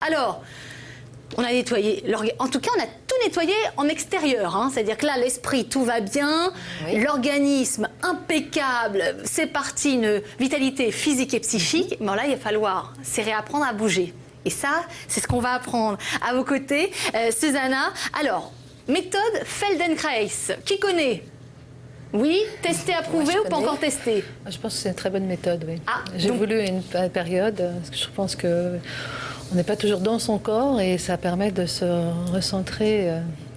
Alors, on a nettoyé l'organe. En tout cas, on a tout nettoyé en extérieur. Hein. C'est-à-dire que là, l'esprit, tout va bien. Oui. L'organisme, impeccable. C'est parti, une vitalité physique et psychique. Mais là, il va falloir réapprendre à bouger. Et ça, c'est ce qu'on va apprendre à vos côtés. Susanna, alors, méthode Feldenkrais. Qui connaît ? Oui, testé, approuvé ou pas encore testé ? Je pense que c'est une très bonne méthode, oui. Ah, j'ai voulu une période, parce que je pense que on n'est pas toujours dans son corps et ça permet de se recentrer.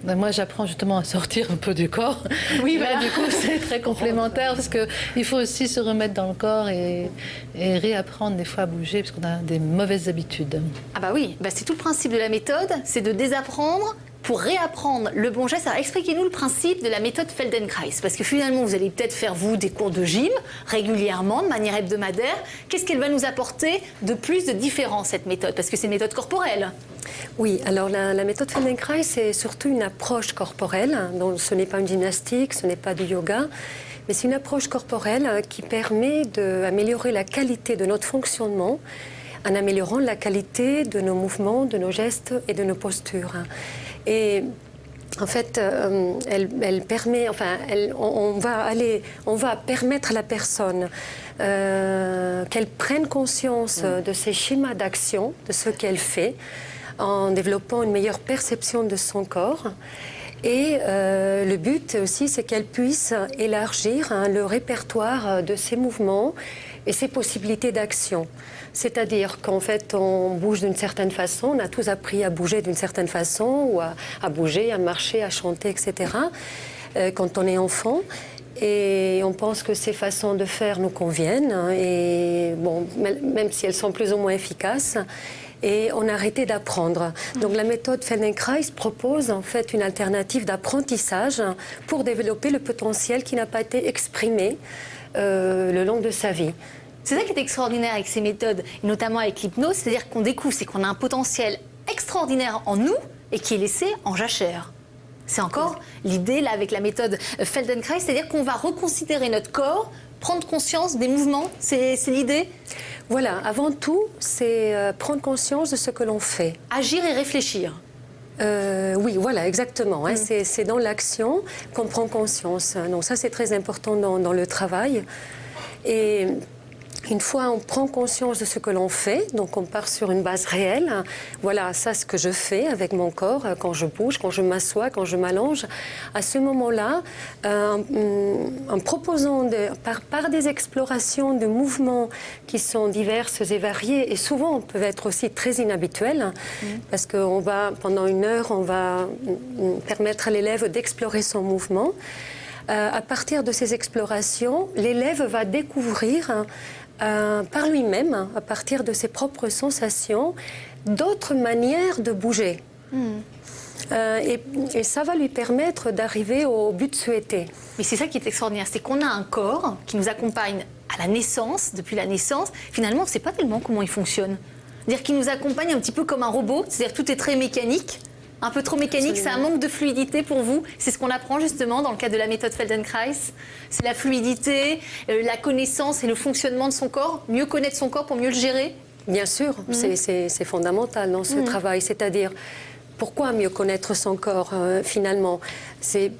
Moi, j'apprends justement à sortir un peu du corps. Oui, là, voilà. Du coup, c'est très complémentaire parce qu'il faut aussi se remettre dans le corps et réapprendre des fois à bouger parce qu'on a des mauvaises habitudes. Ah bah oui, c'est tout le principe de la méthode, c'est de désapprendre pour réapprendre le bon geste. Alors expliquez-nous le principe de la méthode Feldenkrais, parce que finalement vous allez peut-être faire vous des cours de gym régulièrement, de manière hebdomadaire. Qu'est-ce qu'elle va nous apporter de plus de différent, cette méthode, parce que c'est une méthode corporelle? Oui, alors la méthode Feldenkrais, c'est surtout une approche corporelle, donc ce n'est pas une gymnastique, ce n'est pas du yoga, mais c'est une approche corporelle qui permet d'améliorer la qualité de notre fonctionnement en améliorant la qualité de nos mouvements, de nos gestes et de nos postures. Et en fait, elle permet, on va permettre à la personne qu'elle prenne conscience de ses schémas d'action, de ce qu'elle fait, en développant une meilleure perception de son corps. Et le but aussi, c'est qu'elle puisse élargir le répertoire de ses mouvements et ses possibilités d'action. C'est-à-dire qu'en fait, on bouge d'une certaine façon, on a tous appris à bouger d'une certaine façon, ou à bouger, à marcher, à chanter, etc., quand on est enfant. Et on pense que ces façons de faire nous conviennent, et bon, même si elles sont plus ou moins efficaces. Et on a arrêté d'apprendre. Donc la méthode Feldenkrais propose en fait une alternative d'apprentissage pour développer le potentiel qui n'a pas été exprimé le long de sa vie. C'est ça qui est extraordinaire avec ces méthodes, notamment avec l'hypnose, c'est-à-dire qu'on découvre, c'est qu'on a un potentiel extraordinaire en nous et qui est laissé en jachère. C'est encore l'idée là avec la méthode Feldenkrais, c'est-à-dire qu'on va reconsidérer notre corps, prendre conscience des mouvements, c'est l'idée? Voilà, avant tout, c'est prendre conscience de ce que l'on fait. Agir et réfléchir. Oui, voilà, exactement. Hein, c'est dans l'action qu'on prend conscience. Donc ça, c'est très important dans le travail. Et une fois on prend conscience de ce que l'on fait, donc on part sur une base réelle. Voilà, ça, ce que je fais avec mon corps, quand je bouge, quand je m'assois, quand je m'allonge. À ce moment-là, en proposant par des explorations de mouvements qui sont diverses et variées, et souvent peuvent être aussi très inhabituels, parce qu'on va, pendant une heure, on va permettre à l'élève d'explorer son mouvement. À partir de ces explorations, l'élève va découvrir par lui-même, à partir de ses propres sensations, d'autres manières de bouger. Et ça va lui permettre d'arriver au but souhaité. Mais c'est ça qui est extraordinaire, c'est qu'on a un corps qui nous accompagne à la naissance, depuis la naissance. Finalement, on ne sait pas tellement comment il fonctionne. C'est-à-dire qu'il nous accompagne un petit peu comme un robot, c'est-à-dire tout est très mécanique. Un peu trop mécanique, c'est un manque de fluidité pour vous. C'est ce qu'on apprend justement dans le cadre de la méthode Feldenkrais. C'est la fluidité, la connaissance et le fonctionnement de son corps. Mieux connaître son corps pour mieux le gérer. Bien sûr, c'est fondamental dans ce travail. C'est-à-dire, pourquoi mieux connaître son corps finalement? C'est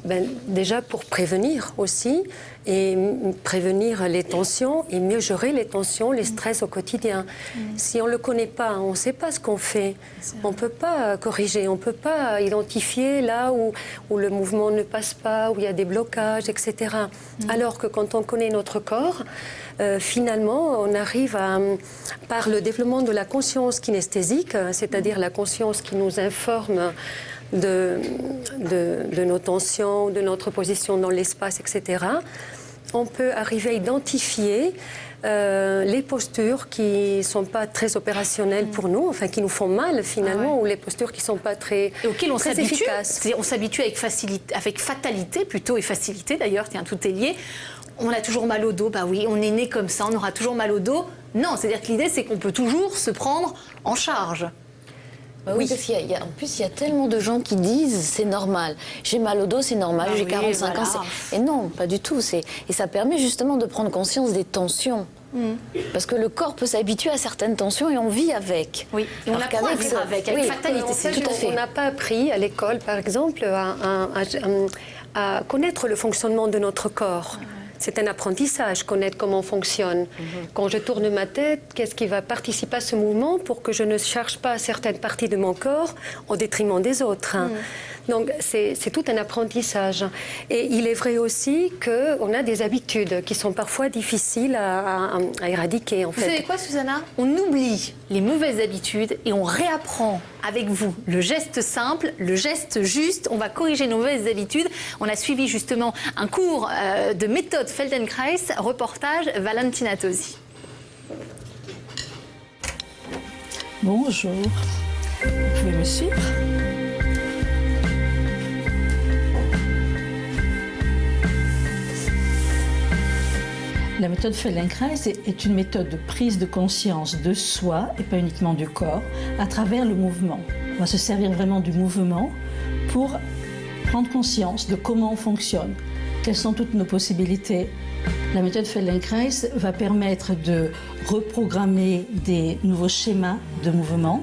déjà pour prévenir aussi, et prévenir les tensions et mieux gérer les tensions, les stress au quotidien. Si on ne le connaît pas, on ne sait pas ce qu'on fait, on ne peut pas corriger, on ne peut pas identifier là où le mouvement ne passe pas, où il y a des blocages, etc. Alors que quand on connaît notre corps, finalement, on arrive par le développement de la conscience kinesthésique, c'est-à-dire la conscience qui nous informe de nos tensions, de notre position dans l'espace, etc., on peut arriver à identifier les postures qui ne sont pas très opérationnelles pour nous, enfin qui nous font mal finalement, ou les postures qui ne sont pas très, auxquelles on très efficaces. On s'habitue avec fatalité plutôt, et facilité d'ailleurs, tiens, tout est lié. On a toujours mal au dos, bah oui, on est né comme ça, on aura toujours mal au dos. Non, c'est-à-dire que l'idée, c'est qu'on peut toujours se prendre en charge. Oui, parce qu'en plus, il y a tellement de gens qui disent c'est normal. J'ai mal au dos, c'est normal, j'ai 45 ans. Et non, pas du tout. Et ça permet justement de prendre conscience des tensions Parce que le corps peut s'habituer à certaines tensions et on vit avec. Oui, et on apprend à vivre avec fatalité. Tout à fait. On n'a pas appris à l'école, par exemple, à connaître le fonctionnement de notre corps. C'est un apprentissage, connaître comment on fonctionne. Quand je tourne ma tête, qu'est-ce qui va participer à ce mouvement pour que je ne charge pas certaines parties de mon corps au détriment des autres. Donc c'est tout un apprentissage. Et il est vrai aussi qu'on a des habitudes qui sont parfois difficiles à éradiquer. En fait. Vous savez quoi, Susanna? On oublie les mauvaises habitudes et on réapprend avec vous le geste simple, le geste juste. On va corriger nos mauvaises habitudes. On a suivi justement un cours de méthode Feldenkrais, reportage Valentina Tosi. Bonjour, vous pouvez me suivre? La méthode Feldenkrais est une méthode de prise de conscience de soi, et pas uniquement du corps, à travers le mouvement. On va se servir vraiment du mouvement pour prendre conscience de comment on fonctionne, quelles sont toutes nos possibilités. La méthode Feldenkrais va permettre de reprogrammer des nouveaux schémas de mouvement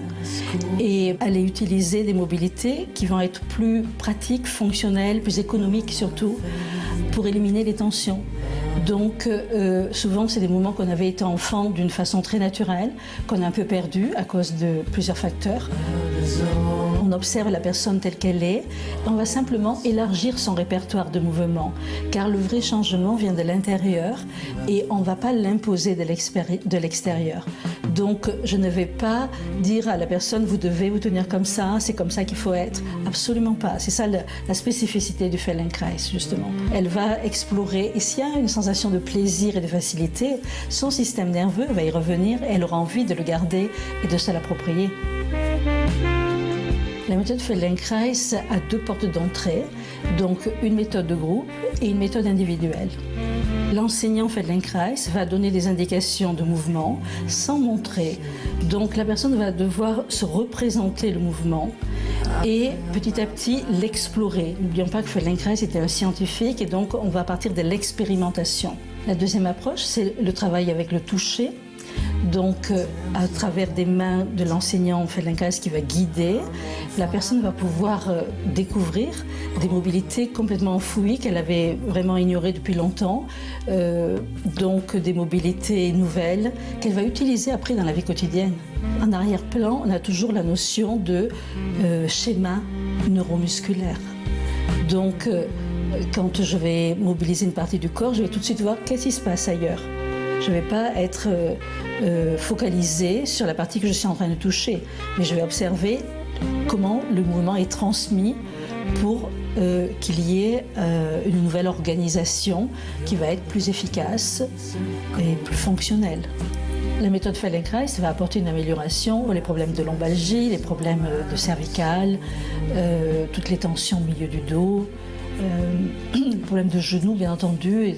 et aller utiliser des mobilités qui vont être plus pratiques, fonctionnelles, plus économiques surtout, pour éliminer les tensions. Donc souvent c'est des mouvements qu'on avait été enfant d'une façon très naturelle, qu'on a un peu perdu à cause de plusieurs facteurs. On observe la personne telle qu'elle est, on va simplement élargir son répertoire de mouvements, car le vrai changement vient de l'intérieur et on ne va pas l'imposer de l'extérieur. Donc je ne vais pas dire à la personne vous devez vous tenir comme ça, c'est comme ça qu'il faut être. Absolument pas. C'est ça la spécificité du Feldenkrais justement. Elle va explorer et s'il y a une sensation de plaisir et de facilité, son système nerveux va y revenir et elle aura envie de le garder et de se l'approprier. La méthode Feldenkrais a deux portes d'entrée, donc une méthode de groupe et une méthode individuelle. L'enseignant Feldenkrais va donner des indications de mouvement sans montrer. Donc la personne va devoir se représenter le mouvement et petit à petit l'explorer. N'oublions pas que Feldenkrais était un scientifique et donc on va partir de l'expérimentation. La deuxième approche, c'est le travail avec le toucher. Donc, à travers des mains de l'enseignant Feldenkrais qui va guider, la personne va pouvoir découvrir des mobilités complètement enfouies qu'elle avait vraiment ignorées depuis longtemps. Donc, des mobilités nouvelles qu'elle va utiliser après dans la vie quotidienne. En arrière-plan, on a toujours la notion de schéma neuromusculaire. Donc, quand je vais mobiliser une partie du corps, je vais tout de suite voir qu'est-ce qui se passe ailleurs. Je ne vais pas être focalisée sur la partie que je suis en train de toucher, mais je vais observer comment le mouvement est transmis pour qu'il y ait une nouvelle organisation qui va être plus efficace et plus fonctionnelle. La méthode Feldenkrais va apporter une amélioration pour les problèmes de lombalgie, les problèmes de cervicales, toutes les tensions au milieu du dos, problème de genoux bien entendu, et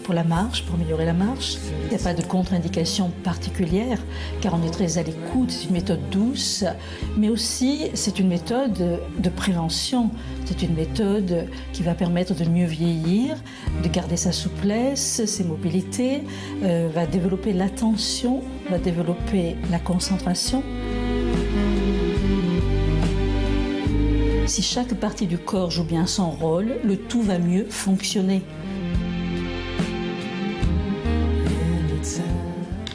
pour la marche, pour améliorer la marche. Il n'y a pas de contre-indication particulière car on est très à l'écoute, c'est une méthode douce, mais aussi c'est une méthode de prévention, c'est une méthode qui va permettre de mieux vieillir, de garder sa souplesse, ses mobilités, va développer l'attention, va développer la concentration. Si chaque partie du corps joue bien son rôle, le tout va mieux fonctionner.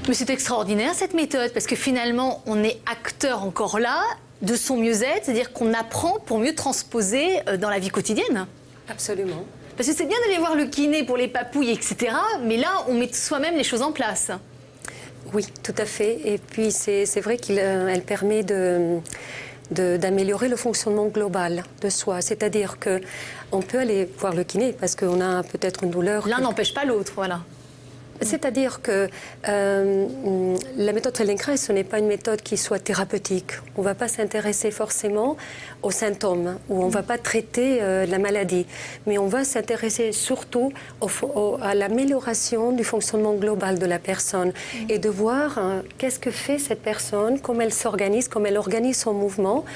Mais c'est extraordinaire cette méthode, parce que finalement, on est acteur encore là de son mieux-être, c'est-à-dire qu'on apprend pour mieux transposer dans la vie quotidienne. Absolument. Parce que c'est bien d'aller voir le kiné pour les papouilles, etc. Mais là, on met soi-même les choses en place. Oui, tout à fait. Et puis, c'est vrai qu'elle permet d'améliorer le fonctionnement global de soi. C'est-à-dire qu'on peut aller voir le kiné parce qu'on a peut-être une douleur. L'un n'empêche pas l'autre, voilà. C'est-à-dire que la méthode Feldenkrais, ce n'est pas une méthode qui soit thérapeutique. On ne va pas s'intéresser forcément aux symptômes ou on ne va pas traiter la maladie. Mais on va s'intéresser surtout à l'amélioration du fonctionnement global de la personne et de voir qu'est-ce que fait cette personne, comment elle s'organise, comment elle organise son mouvement,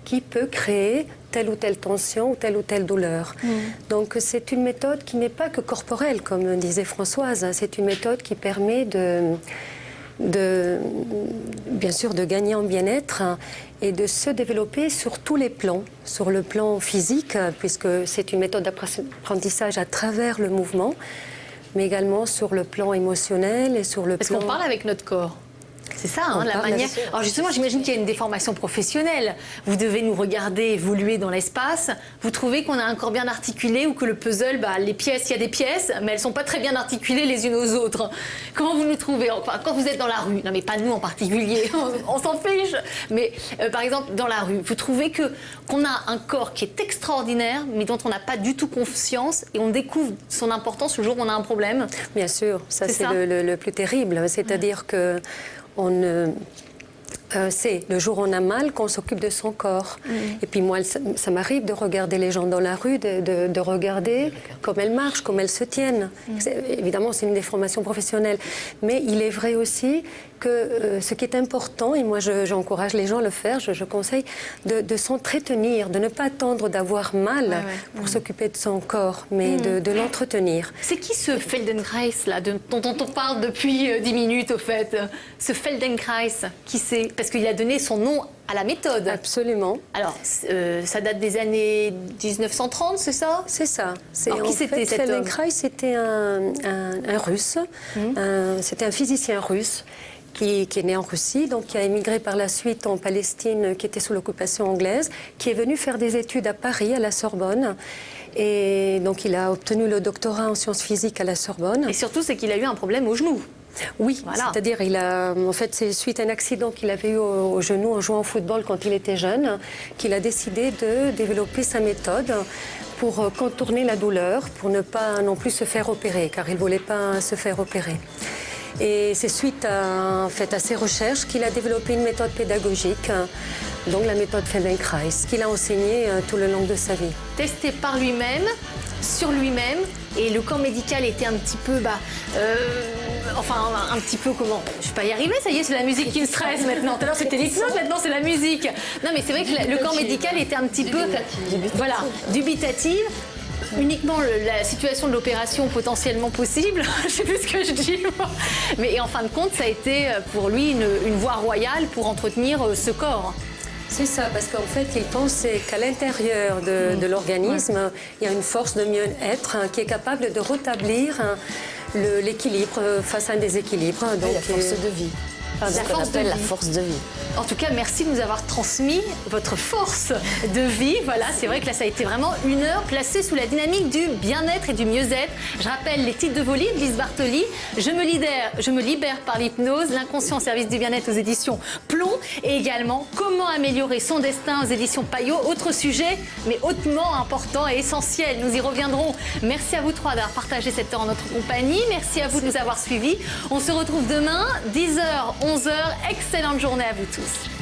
qui peut créer telle ou telle tension ou telle douleur. Donc c'est une méthode qui n'est pas que corporelle, comme disait Françoise. C'est une méthode qui permet bien sûr de gagner en bien-être et de se développer sur tous les plans, sur le plan physique, puisque c'est une méthode d'apprentissage à travers le mouvement, mais également sur le plan émotionnel et sur le Parce plan... qu'on parle avec notre corps. C'est ça, hein, la parle, manière. bien sûr. Alors justement, j'imagine qu'il y a une déformation professionnelle. Vous devez nous regarder évoluer dans l'espace. Vous trouvez qu'on a un corps bien articulé ou que le puzzle, les pièces, il y a des pièces, mais elles sont pas très bien articulées les unes aux autres. Comment vous nous trouvez? Enfin, quand vous êtes dans la rue, non mais pas nous en particulier, on s'en fiche. Mais par exemple dans la rue, vous trouvez qu'on a un corps qui est extraordinaire, mais dont on n'a pas du tout conscience et on découvre son importance le jour où on a un problème? Bien sûr, ça c'est le plus terrible. C'est-à-dire que c'est le jour où on a mal qu'on s'occupe de son corps. Et puis moi, ça m'arrive de regarder les gens dans la rue, de regarder comment elles marchent, comment elles se tiennent. Évidemment, c'est une déformation professionnelle. Mais il est vrai aussi que ce qui est important, et moi j'encourage les gens à le faire, je conseille de s'entretenir, de ne pas attendre d'avoir mal pour s'occuper de son corps, mais de l'entretenir. C'est qui ce Feldenkrais là, dont on parle depuis 10 minutes au fait? Ce Feldenkrais, qui c'est? Parce qu'il a donné son nom à la méthode. Absolument. Alors, ça date des années 1930, c'est ça? C'est ça. Alors, qui c'était cet homme? Feldenkrais, c'était un Russe, c'était un physicien russe qui est né en Russie, donc qui a émigré par la suite en Palestine, qui était sous l'occupation anglaise, qui est venu faire des études à Paris, à la Sorbonne. Et donc, il a obtenu le doctorat en sciences physiques à la Sorbonne. Et surtout, c'est qu'il a eu un problème au genou. Oui, voilà. C'est-à-dire en fait, c'est suite à un accident qu'il avait eu au genou en jouant au football quand il était jeune, qu'il a décidé de développer sa méthode pour contourner la douleur, pour ne pas non plus se faire opérer, car il ne voulait pas se faire opérer. Et c'est suite à ces recherches qu'il a développé une méthode pédagogique, donc la méthode Feldenkrais, qu'il a enseignée tout le long de sa vie. Testé par lui-même, sur lui-même, et le camp médical était un petit peu, un petit peu comment? Je vais pas y arriver, ça y est, c'est la musique qui me stresse maintenant. Tout à l'heure c'était l'hypnose, maintenant c'est la musique. Non mais c'est vrai que le camp médical était un petit peu, voilà, dubitative. Uniquement la situation de l'opération potentiellement possible, je sais plus ce que je dis. Mais en fin de compte, ça a été pour lui une voie royale pour entretenir ce corps. C'est ça, parce qu'en fait, il pensait qu'à l'intérieur de l'organisme, il y a une force de mieux-être qui est capable de rétablir l'équilibre face à un déséquilibre. Donc, la force de vie. La force de vie. En tout cas, merci de nous avoir transmis votre force de vie. Voilà, c'est vrai que là, ça a été vraiment une heure placée sous la dynamique du bien-être et du mieux-être. Je rappelle les titres de vos livres, Lise Bartoli, Je me libère par l'hypnose, L'inconscient au service du bien-être aux éditions Plomb, et également Comment améliorer son destin aux éditions Payot. Autre sujet, mais hautement important et essentiel. Nous y reviendrons. Merci à vous trois d'avoir partagé cette heure en notre compagnie. Merci à vous de nous avoir suivis. On se retrouve demain, 10h, 11h. Excellente journée à vous tous.